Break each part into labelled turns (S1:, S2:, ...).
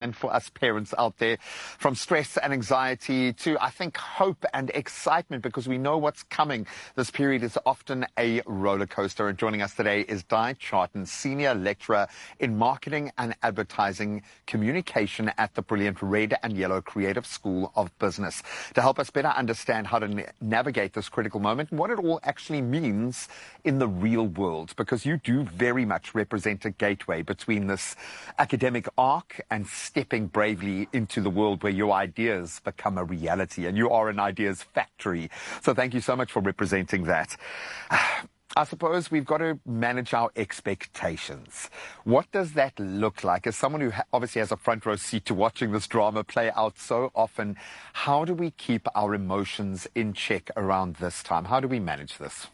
S1: And for us parents out there, from stress and anxiety to, I think, hope and excitement, because we know what's coming. This period is often a roller coaster. And joining us today is Charton, Senior Lecturer in Marketing and Advertising Communication at the brilliant Red and Yellow Creative School of Business, to help us better understand how to navigate this critical moment and what it all actually means in the real world. Because you do very much represent a gateway between this academic arc and stepping bravely into the world where your ideas become a reality, and you are an ideas factory. So thank you so much for representing that. I suppose we've got to manage our expectations. What does that look like? As someone who obviously has a front row seat to watching this drama play out so often, how do we keep our emotions in check around this time? How do we manage this?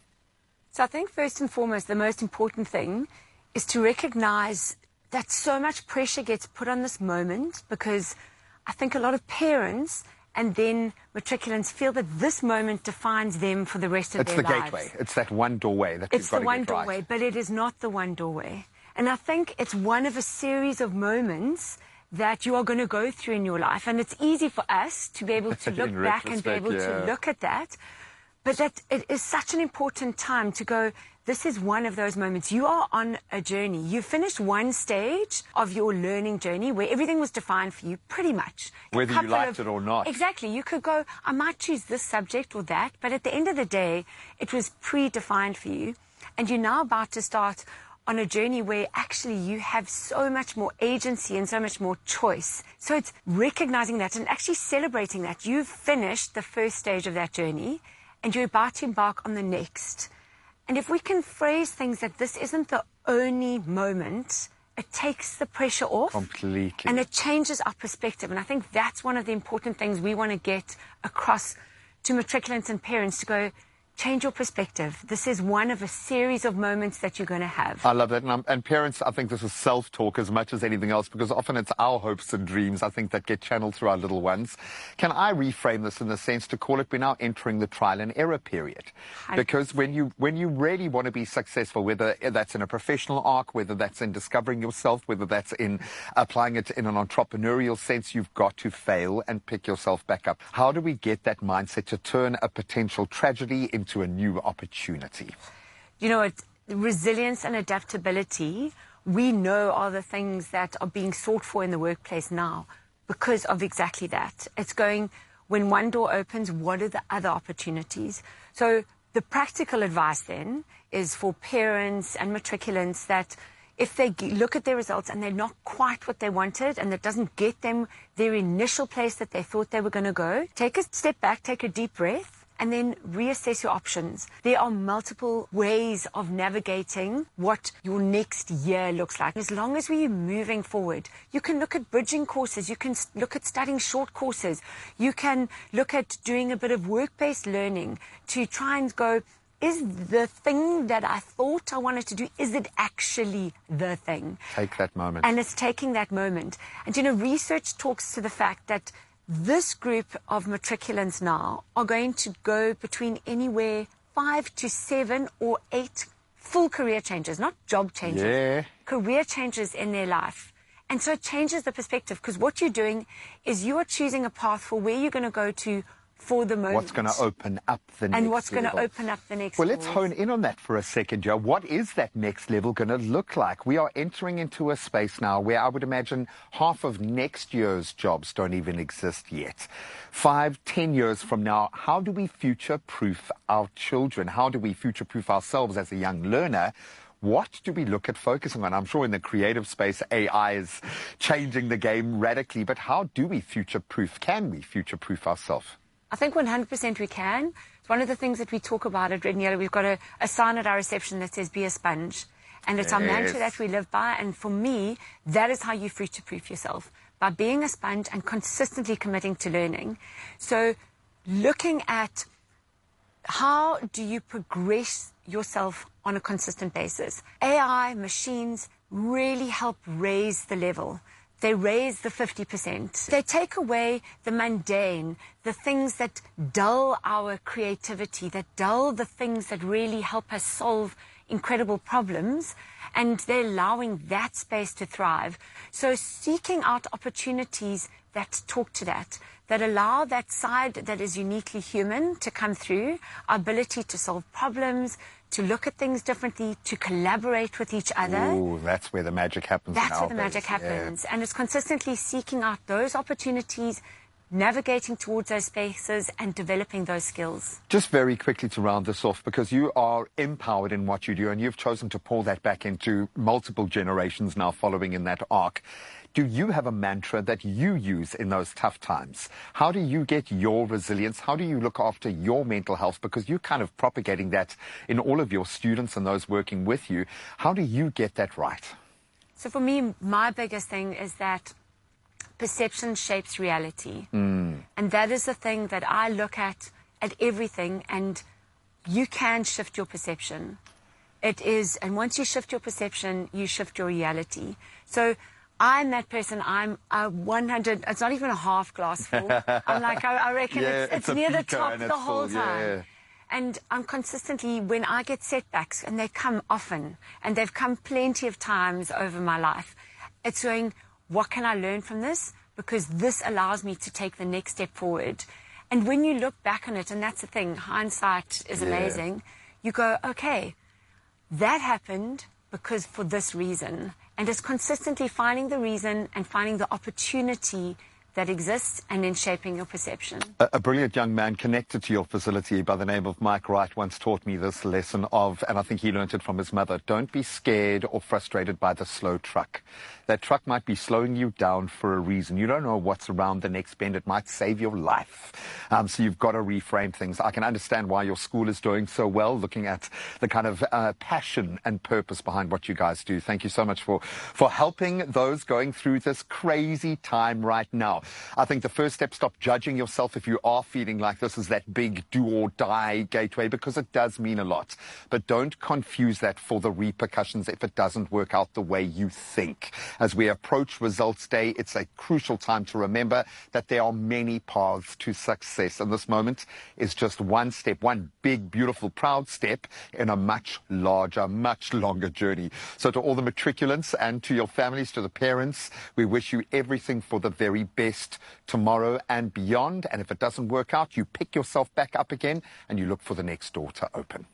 S2: So I think first and foremost, the most important thing is to recognize that so much pressure gets put on this moment, because I think a lot of parents and then matriculants feel that this moment defines them for the rest of their lives. It's the gateway.
S1: It's that one doorway that you've got to get right.
S2: It's the one doorway, but it is not the one doorway. And I think it's one of a series of moments that you are going to go through in your life. And it's easy for us to be able to look back and be able to look at that. But that it is such an important time to go, this is one of those moments. You are on a journey. You finished one stage of your learning journey where everything was defined for you, pretty much.
S1: Whether you liked it or not.
S2: Exactly. You could go, I might choose this subject or that, but at the end of the day, it was predefined for you. And you're now about to start on a journey where actually you have so much more agency and so much more choice. So it's recognizing that and actually celebrating that. You've finished the first stage of that journey and you're about to embark on the next. And if we can phrase things that this isn't the only moment, it takes the pressure off.
S1: Completely.
S2: And it changes our perspective. And I think that's one of the important things we want to get across to matriculants and parents, to go, change your perspective. This is one of a series of moments that you're going to have.
S1: I love it. And parents, I think this is self-talk as much as anything else, because often it's our hopes and dreams, I think, that get channeled through our little ones. Can I reframe this in the sense to call it, we're now entering the trial and error period? Because when you really want to be successful, whether that's in a professional arc, whether that's in discovering yourself, whether that's in applying it in an entrepreneurial sense, you've got to fail and pick yourself back up. How do we get that mindset to turn a potential tragedy into a new opportunity?
S2: You know, resilience and adaptability, we know, are the things that are being sought for in the workplace now because of exactly that. It's going, when one door opens, what are the other opportunities? So the practical advice then is for parents and matriculants that if they look at their results and they're not quite what they wanted and that doesn't get them their initial place that they thought they were going to go, take a step back, take a deep breath, and then reassess your options. There are multiple ways of navigating what your next year looks like. As long as we're moving forward, you can look at bridging courses, you can look at studying short courses, you can look at doing a bit of work-based learning to try and go, is the thing that I thought I wanted to do, is it actually the thing?
S1: Take that moment.
S2: And it's taking that moment. And you know, research talks to the fact that this group of matriculants now are going to go between anywhere 5 to 7 or 8 full career changes, not job changes, career changes in their life. And so it changes the perspective, because what you're doing is you are choosing a path for where you're going to go to for the moment.
S1: What's going to open up the next level.
S2: And what's going to open up the next
S1: level.
S2: Well,
S1: let's hone in on that for a second, Joe. What is that next level going to look like? We are entering into a space now where I would imagine half of next year's jobs don't even exist yet. 5, 10 years from now, how do we future-proof our children? How do we future-proof ourselves as a young learner? What do we look at focusing on? I'm sure in the creative space, AI is changing the game radically, but how do we future-proof? Can we future-proof ourselves?
S2: I think 100% we can. It's one of the things that we talk about at Red and Yellow. We've got a sign at our reception that says, be a sponge. And it's our mantra that we live by. And for me, that is how you future-proof yourself, by being a sponge and consistently committing to learning. So looking at how do you progress yourself on a consistent basis. AI, machines really help raise the level. They raise the 50%. They take away the mundane, the things that dull our creativity, that dull the things that really help us solve incredible problems, and they're allowing that space to thrive. So seeking out opportunities that talk to that allow that side that is uniquely human to come through, our ability to solve problems, to look at things differently, to collaborate with each other.
S1: Ooh, that's where the magic happens.
S2: That's where the magic happens. Yeah. And it's consistently seeking out those opportunities, navigating towards those spaces and developing those skills.
S1: Just very quickly to round this off, because you are empowered in what you do and you've chosen to pour that back into multiple generations now following in that arc. Do you have a mantra that you use in those tough times? How do you get your resilience? How do you look after your mental health? Because you're kind of propagating that in all of your students and those working with you. How do you get that right?
S2: So for me, my biggest thing is that perception shapes reality. And that is the thing that I look at everything, and you can shift your perception. It is, and once you shift your perception, you shift your reality. So I'm that person. I'm a 100, it's not even a half glass full. I'm like, I reckon it's near the top the whole time. Yeah. And I'm consistently, when I get setbacks, and they come often, and they've come plenty of times over my life, it's going, what can I learn from this? Because this allows me to take the next step forward. And when you look back on it, and that's the thing, hindsight is amazing, you go, okay, that happened because for this reason. And it's consistently finding the reason and finding the opportunity that exists and then shaping your perception.
S1: A brilliant young man connected to your facility by the name of Mike Wright once taught me this lesson of, and I think he learned it from his mother, don't be scared or frustrated by the slow truck. That truck might be slowing you down for a reason. You don't know what's around the next bend. It might save your life. So you've got to reframe things. I can understand why your school is doing so well, looking at the kind of passion and purpose behind what you guys do. Thank you so much for helping those going through this crazy time right now. I think the first step, stop judging yourself if you are feeling like this is that big do or die gateway, because it does mean a lot. But don't confuse that for the repercussions if it doesn't work out the way you think. As we approach results day, it's a crucial time to remember that there are many paths to success. And this moment is just one step, one big, beautiful, proud step in a much larger, much longer journey. So to all the matriculants and to your families, to the parents, we wish you everything for the very best tomorrow and beyond. And if it doesn't work out, you pick yourself back up again and you look for the next door to open.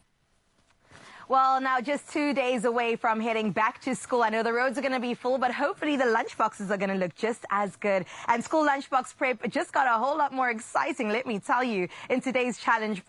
S3: Well, now just 2 days away from heading back to school. I know the roads are going to be full, but hopefully the lunchboxes are going to look just as good. And school lunchbox prep just got a whole lot more exciting, let me tell you, in today's challenge.